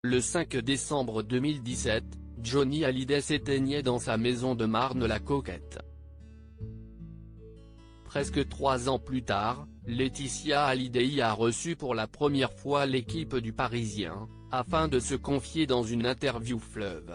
Le 5 décembre 2017, Johnny Hallyday s'éteignait dans sa maison de Marne-la-Coquette. Presque 3 ans plus tard, Laetitia Hallyday a reçu pour la première fois l'équipe du Parisien, afin de se confier dans une interview fleuve.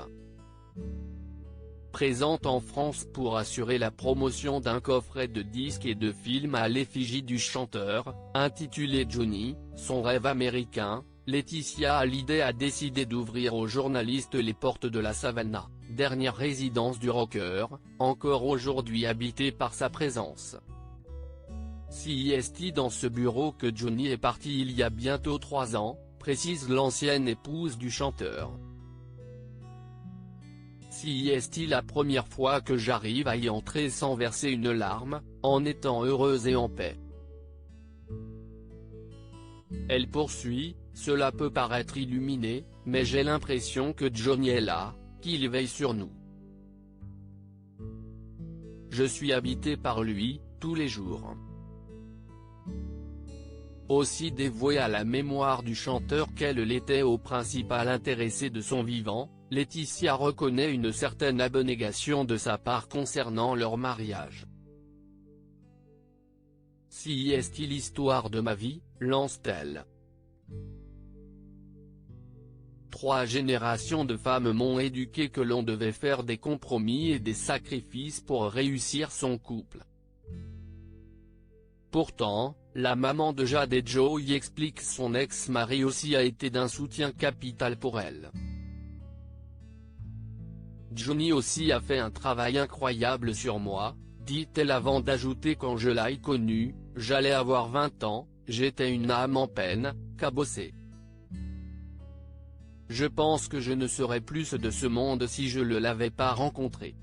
Présente en France pour assurer la promotion d'un coffret de disques et de films à l'effigie du chanteur, intitulé Johnny, son rêve américain, Laetitia Hallyday a décidé d'ouvrir aux journalistes les portes de la Savannah, dernière résidence du rocker, encore aujourd'hui habitée par sa présence. Si est dans ce bureau que Johnny est parti il y a bientôt 3 ans, précise l'ancienne épouse du chanteur. Si est la première fois que j'arrive à y entrer sans verser une larme, en étant heureuse et en paix. Elle poursuit, cela peut paraître illuminé, mais j'ai l'impression que Johnny est là, qu'il veille sur nous. Je suis habité par lui, tous les jours. Aussi dévouée à la mémoire du chanteur qu'elle l'était au principal intéressé de son vivant, Laetitia reconnaît une certaine abnégation de sa part concernant leur mariage. Si est l'histoire de ma vie, lance-t-elle. 3 générations de femmes m'ont éduqué que l'on devait faire des compromis et des sacrifices pour réussir son couple. Pourtant, la maman de Jade et Joe y explique son ex-mari aussi a été d'un soutien capital pour elle. Johnny aussi a fait un travail incroyable sur moi, dit-elle avant d'ajouter quand je l'ai connu, j'allais avoir 20 ans, j'étais une âme en peine, cabossée. Je pense que je ne serais plus de ce monde si je ne l'avais pas rencontré.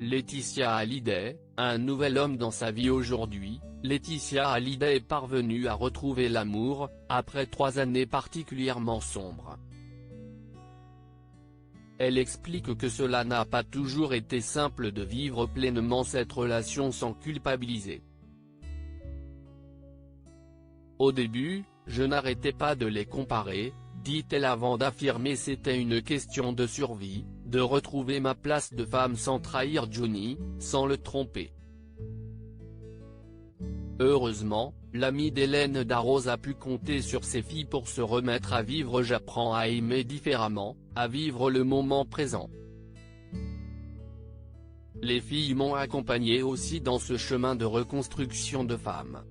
Laetitia Hallyday, un nouvel homme dans sa vie aujourd'hui, Laetitia Hallyday est parvenue à retrouver l'amour, après 3 années particulièrement sombres. Elle explique que cela n'a pas toujours été simple de vivre pleinement cette relation sans culpabiliser. Au début, je n'arrêtais pas de les comparer, dit-elle avant d'affirmer c'était une question de survie, de retrouver ma place de femme sans trahir Johnny, sans le tromper. Heureusement, l'ami d'Hélène Darroze a pu compter sur ses filles pour se remettre à vivre. J'apprends à aimer différemment, à vivre le moment présent. Les filles m'ont accompagné aussi dans ce chemin de reconstruction de femme.